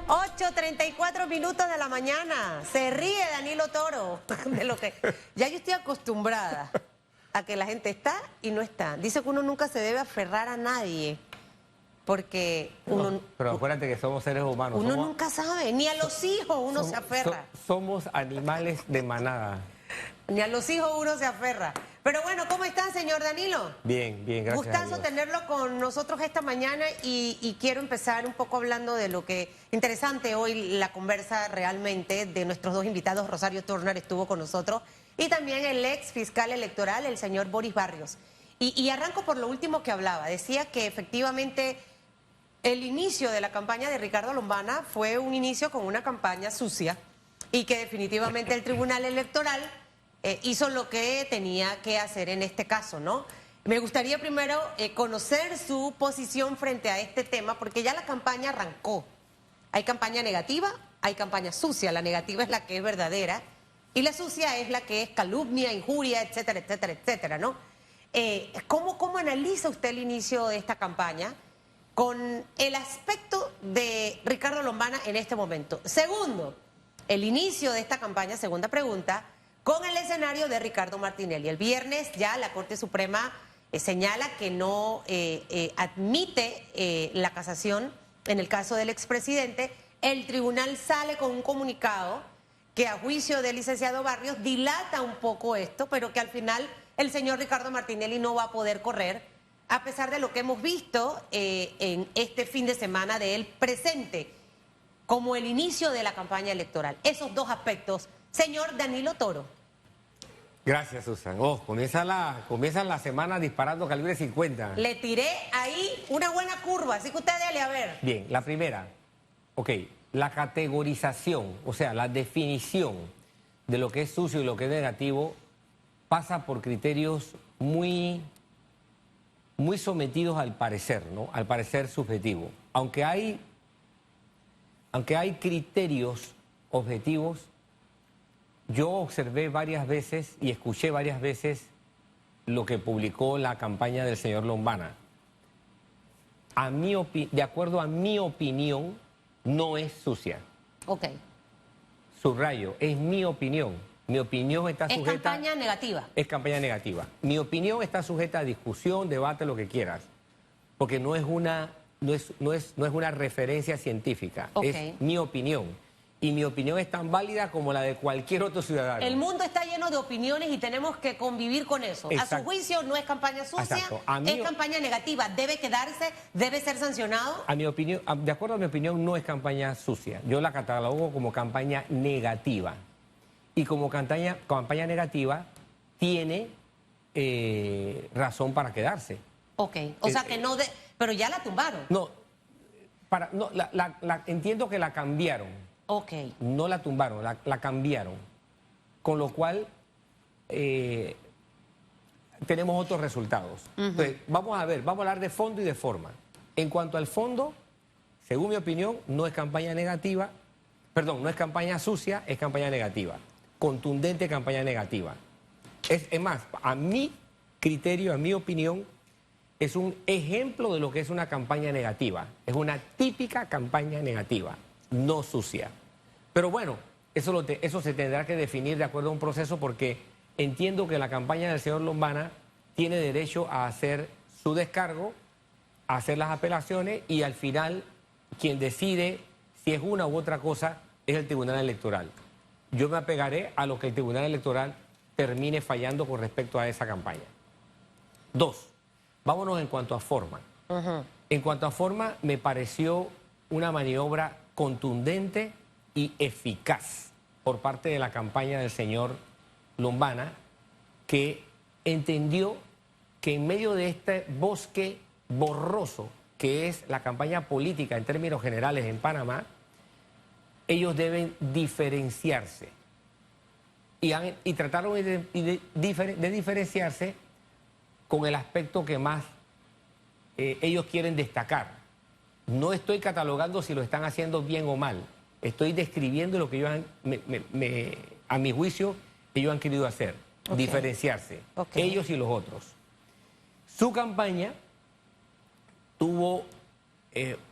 8:34 de la mañana. Se ríe Danilo Toro de lo que... Ya yo estoy acostumbrada a que la gente está y no está. Dice que uno nunca se debe aferrar a nadie porque uno... No, pero acuérdate que somos seres humanos. Uno nunca sabe, ni a los hijos uno se aferra. Somos animales de manada. Ni a los hijos uno se aferra. Pero bueno, ¿cómo está, señor Danilo? Bien, bien, gracias. Gustazo tenerlo con nosotros esta mañana y quiero empezar un poco hablando de lo que... Interesante hoy la conversa realmente de nuestros dos invitados. Rosario Turner estuvo con nosotros y también el ex fiscal electoral, el señor Boris Barrios. Y arranco por lo último que hablaba. Decía que efectivamente el inicio de la campaña de Ricardo Lombana fue un inicio con una campaña sucia y que definitivamente el Tribunal Electoral hizo lo que tenía que hacer en este caso, ¿no? Me gustaría primero conocer su posición frente a este tema, porque ya la campaña arrancó. Hay campaña negativa, hay campaña sucia. La negativa es la que es verdadera y la sucia es la que es calumnia, injuria, etcétera, etcétera, etcétera, ¿no? ¿Cómo analiza usted el inicio de esta campaña con el aspecto de Ricardo Lombana en este momento? Segundo, el inicio de esta campaña, segunda pregunta, con el escenario de Ricardo Martinelli. El viernes ya la Corte Suprema señala que no admite la casación en el caso del expresidente. El tribunal sale con un comunicado que a juicio del licenciado Barrios dilata un poco esto, pero que al final el señor Ricardo Martinelli no va a poder correr, a pesar de lo que hemos visto en este fin de semana de él presente como el inicio de la campaña electoral. Esos dos aspectos. Señor Danilo Toro. Gracias, Susan. Comienza la semana disparando calibre 50. Le tiré ahí una buena curva, así que usted dale a ver. Bien, la primera. Ok, la categorización, o sea, la definición de lo que es sucio y lo que es negativo pasa por criterios muy sometidos al parecer, ¿no? Al parecer subjetivo. Aunque hay criterios objetivos, yo observé varias veces y escuché varias veces lo que publicó la campaña del señor Lombana. De acuerdo a mi opinión, no es sucia. Ok. Subrayo, es mi opinión. Mi opinión está sujeta... Es campaña negativa. Es campaña negativa. Mi opinión está sujeta a discusión, debate, lo que quieras. Porque no es una referencia científica. Ok. Es mi opinión. Y mi opinión es tan válida como la de cualquier otro ciudadano. El mundo está lleno de opiniones y tenemos que convivir con eso. Exacto. A su juicio no es campaña sucia, es campaña negativa. Debe quedarse, debe ser sancionado. A mi opinión, de acuerdo a mi opinión, no es campaña sucia. Yo la catalogo como campaña negativa. Y como campaña negativa tiene razón para quedarse. Ok, o sea que no... Pero ya la tumbaron. No, entiendo que la cambiaron. Ok. No la tumbaron, la cambiaron. Con lo cual tenemos otros resultados. Entonces, vamos a hablar de fondo y de forma. En cuanto al fondo, según mi opinión, no es campaña negativa, no es campaña sucia, es campaña negativa. Contundente campaña negativa. Es más, a mi criterio, a mi opinión, es un ejemplo de lo que es una campaña negativa. Es una típica campaña negativa, no sucia. Pero bueno, eso se tendrá que definir de acuerdo a un proceso, porque entiendo que la campaña del señor Lombana tiene derecho a hacer su descargo, a hacer las apelaciones, y al final quien decide si es una u otra cosa es el Tribunal Electoral. Yo me apegaré a lo que el Tribunal Electoral termine fallando con respecto a esa campaña. Dos, vámonos en cuanto a forma. En cuanto a forma, me pareció una maniobra contundente y eficaz por parte de la campaña del señor Lombana, que entendió que en medio de este bosque borroso que es la campaña política en términos generales en Panamá, ellos deben diferenciarse. Y trataron de diferenciarse con el aspecto que más ellos quieren destacar. No estoy catalogando si lo están haciendo bien o mal. Estoy describiendo lo que ellos a mi juicio, ellos han querido hacer. Diferenciarse. Ellos y los otros. Su campaña tuvo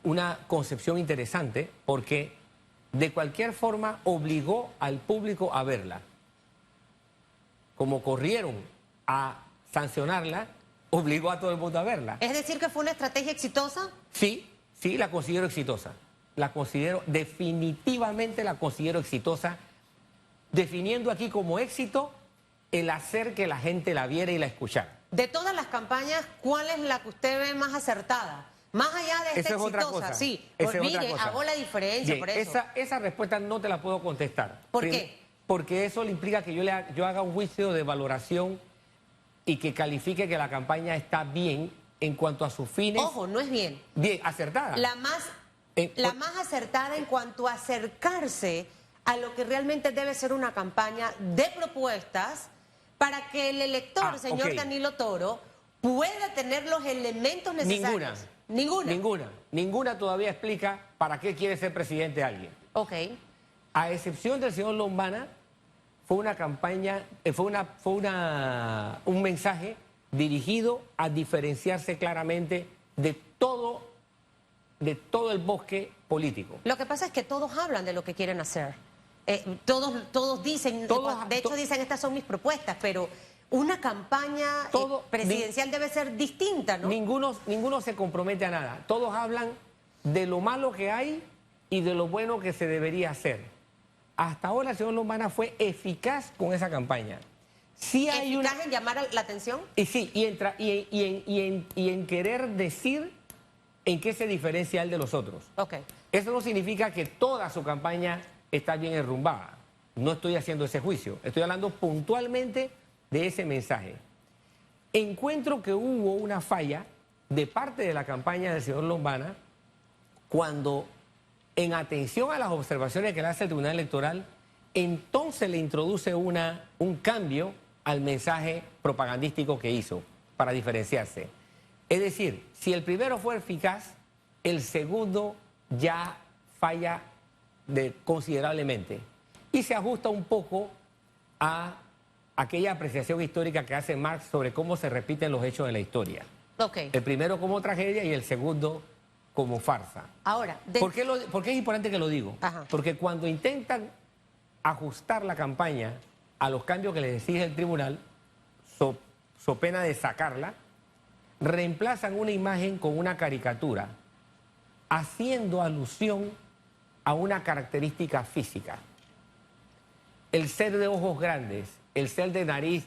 una concepción interesante porque de cualquier forma obligó al público a verla. Como corrieron a sancionarla, obligó a todo el mundo a verla. ¿Es decir que fue una estrategia exitosa? Sí, sí, la considero exitosa. La considero, definitivamente la considero exitosa, definiendo aquí como éxito el hacer que la gente la viera y la escuchara. De todas las campañas, ¿cuál es la que usted ve más acertada? Más allá de esta Esa es otra exitosa, cosa. sí. Esa es Mire, otra cosa. hago la diferencia Bien, por eso. esa respuesta no te la puedo contestar. ¿Por qué? Porque eso le implica que yo haga un juicio de valoración y que califique que la campaña está bien en cuanto a sus fines. Ojo, no es bien. Bien, acertada. La más acertada en cuanto a acercarse a lo que realmente debe ser una campaña de propuestas para que el elector, señor Danilo Toro, pueda tener los elementos necesarios. Ninguna todavía explica para qué quiere ser presidente alguien. Ok. A excepción del señor Lombana, fue una campaña, un mensaje dirigido a diferenciarse claramente de todo el bosque político. Lo que pasa es que todos hablan de lo que quieren hacer. Todos dicen, de hecho dicen, estas son mis propuestas, pero una campaña presidencial debe ser distinta, ¿no? Ninguno se compromete a nada. Todos hablan de lo malo que hay y de lo bueno que se debería hacer. Hasta ahora el señor Lombana fue eficaz con esa campaña. Sí hay ¿Eficaz en llamar la atención? Y sí, y en querer decir en qué se diferencia él de los otros. Okay. Eso no significa que toda su campaña está bien enrumbada. No estoy haciendo ese juicio. Estoy hablando puntualmente de ese mensaje. Encuentro que hubo una falla de parte de la campaña del señor Lombana cuando, en atención a las observaciones que le hace el Tribunal Electoral, entonces le introduce un cambio al mensaje propagandístico que hizo para diferenciarse. Es decir, si el primero fue eficaz, el segundo ya falla considerablemente y se ajusta un poco a aquella apreciación histórica que hace Marx sobre cómo se repiten los hechos de la historia. Okay. El primero como tragedia y el segundo como farsa. Ahora, ¿Por qué es importante que lo digo? Ajá. Porque cuando intentan ajustar la campaña a los cambios que les exige el tribunal, so pena de sacarla, reemplazan una imagen con una caricatura, haciendo alusión a una característica física. El ser de ojos grandes, el ser de nariz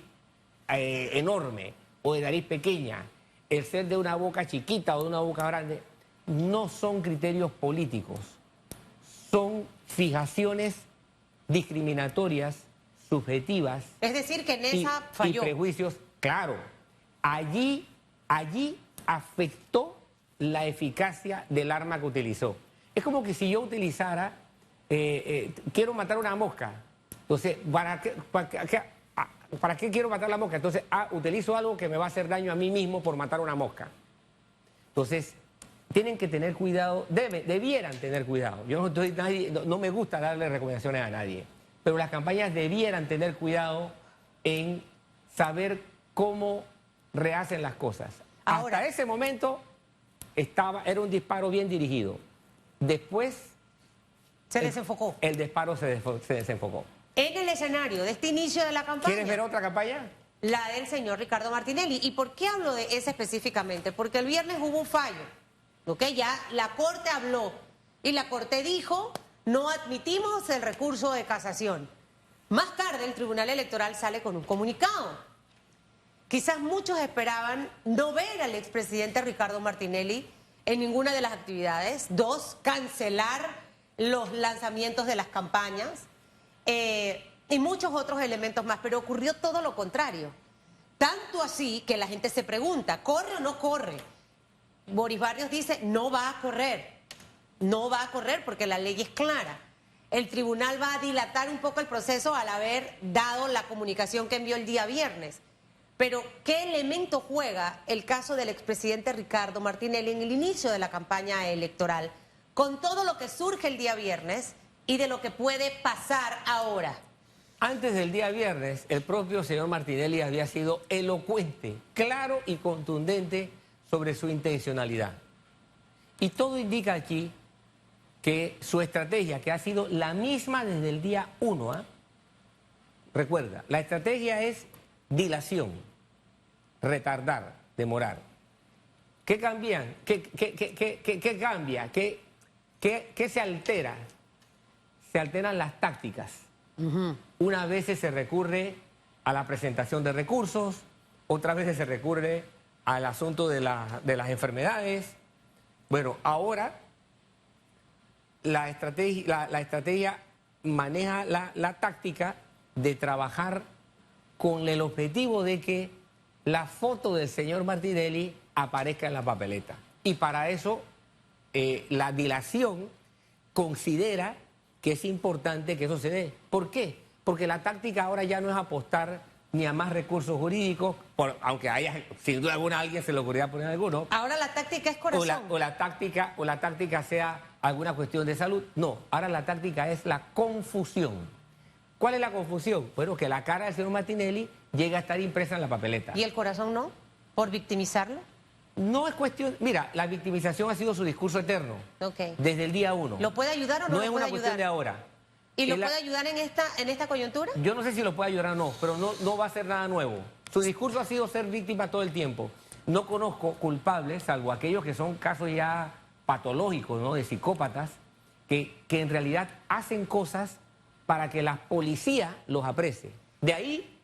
enorme o de nariz pequeña, el ser de una boca chiquita o de una boca grande, no son criterios políticos, son fijaciones discriminatorias, subjetivas. Es decir, que en esa falló. Y prejuicios, claro. Allí afectó la eficacia del arma que utilizó. Es como que si yo utilizara, quiero matar una mosca. Entonces, ¿para qué quiero matar la mosca? Entonces, utilizo algo que me va a hacer daño a mí mismo por matar una mosca. Entonces, tienen que tener cuidado, debieran tener cuidado. Yo no me gusta darle recomendaciones a nadie, pero las campañas debieran tener cuidado en saber cómo rehacen las cosas. Ahora, hasta ese momento era un disparo bien dirigido. Después se desenfocó. El disparo se desenfocó. En el escenario de este inicio de la campaña. ¿Quieres ver otra campaña? La del señor Ricardo Martinelli. ¿Y por qué hablo de esa específicamente? Porque el viernes hubo un fallo. ¿Ok? Ya la Corte habló y la Corte dijo: no admitimos el recurso de casación. Más tarde el Tribunal Electoral sale con un comunicado. Quizás muchos esperaban no ver al expresidente Ricardo Martinelli en ninguna de las actividades. 2, cancelar los lanzamientos de las campañas y muchos otros elementos más. Pero ocurrió todo lo contrario. Tanto así que la gente se pregunta, ¿corre o no corre? Boris Barrios dice, no va a correr. No va a correr porque la ley es clara. El tribunal va a dilatar un poco el proceso al haber dado la comunicación que envió el día viernes. Pero, ¿qué elemento juega el caso del expresidente Ricardo Martinelli en el inicio de la campaña electoral, con todo lo que surge el día viernes y de lo que puede pasar ahora? Antes del día viernes, el propio señor Martinelli había sido elocuente, claro y contundente sobre su intencionalidad. Y todo indica aquí que su estrategia, que ha sido la misma desde el día 1, recuerda, la estrategia es dilación, retardar, demorar. ¿Qué cambian? ¿Qué cambia? ¿Qué se altera? Se alteran las tácticas. Unas veces se recurre a la presentación de recursos, otras veces se recurre al asunto de las enfermedades. Bueno, ahora la estrategia maneja la táctica de trabajar con el objetivo de que la foto del señor Martinelli aparezca en la papeleta. Y para eso la dilación considera que es importante que eso se dé. ¿Por qué? Porque la táctica ahora ya no es apostar ni a más recursos jurídicos, aunque haya, sin duda alguna, a alguien se le ocurrirá poner alguno. Ahora la táctica es corazón. O la táctica sea alguna cuestión de salud. No, ahora la táctica es la confusión. ¿Cuál es la confusión? Bueno, que la cara del señor Martinelli llega a estar impresa en la papeleta. ¿Y el corazón no? ¿Por victimizarlo? No es cuestión... Mira, la victimización ha sido su discurso eterno. Okay. Desde el día 1. ¿Lo puede ayudar o no? No es una cuestión de ahora. ¿Y lo puede ayudar en esta coyuntura? Yo no sé si lo puede ayudar o no, pero no va a ser nada nuevo. Su discurso ha sido ser víctima todo el tiempo. No conozco culpables, salvo aquellos que son casos ya patológicos, ¿no? De psicópatas, que en realidad hacen cosas para que la policía los aprecie. De ahí,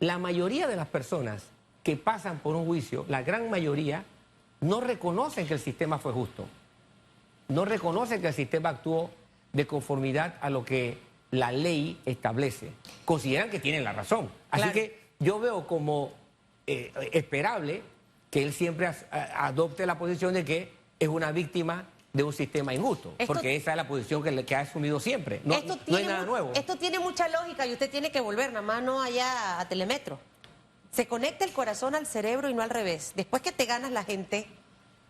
la mayoría de las personas que pasan por un juicio, la gran mayoría, no reconocen que el sistema fue justo. No reconocen que el sistema actuó de conformidad a lo que la ley establece. Consideran que tienen la razón. Así Claro. que yo veo como esperable que él siempre adopte la posición de que es una víctima de un sistema injusto, porque esa es la posición que ha asumido siempre. No hay nada nuevo. Esto tiene mucha lógica y usted tiene que volver, nada más no allá a Telemetro. Se conecta el corazón al cerebro y no al revés. Después que te ganas la gente,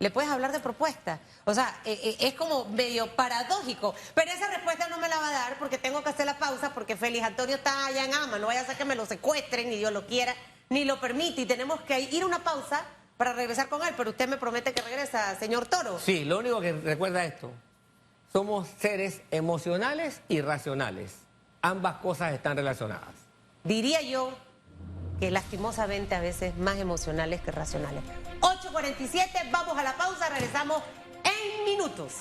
le puedes hablar de propuestas. O sea, es como medio paradójico. Pero esa respuesta no me la va a dar porque tengo que hacer la pausa porque Félix Antonio está allá en Ama. No vaya a ser que me lo secuestren, ni Dios lo quiera, ni lo permite. Y tenemos que ir a una pausa para regresar con él. Pero usted me promete que regresa, señor Toro. Sí, lo único que recuerda esto, somos seres emocionales y racionales. Ambas cosas están relacionadas. Diría yo que lastimosamente a veces más emocionales que racionales. 8:47, vamos a la pausa, regresamos en minutos.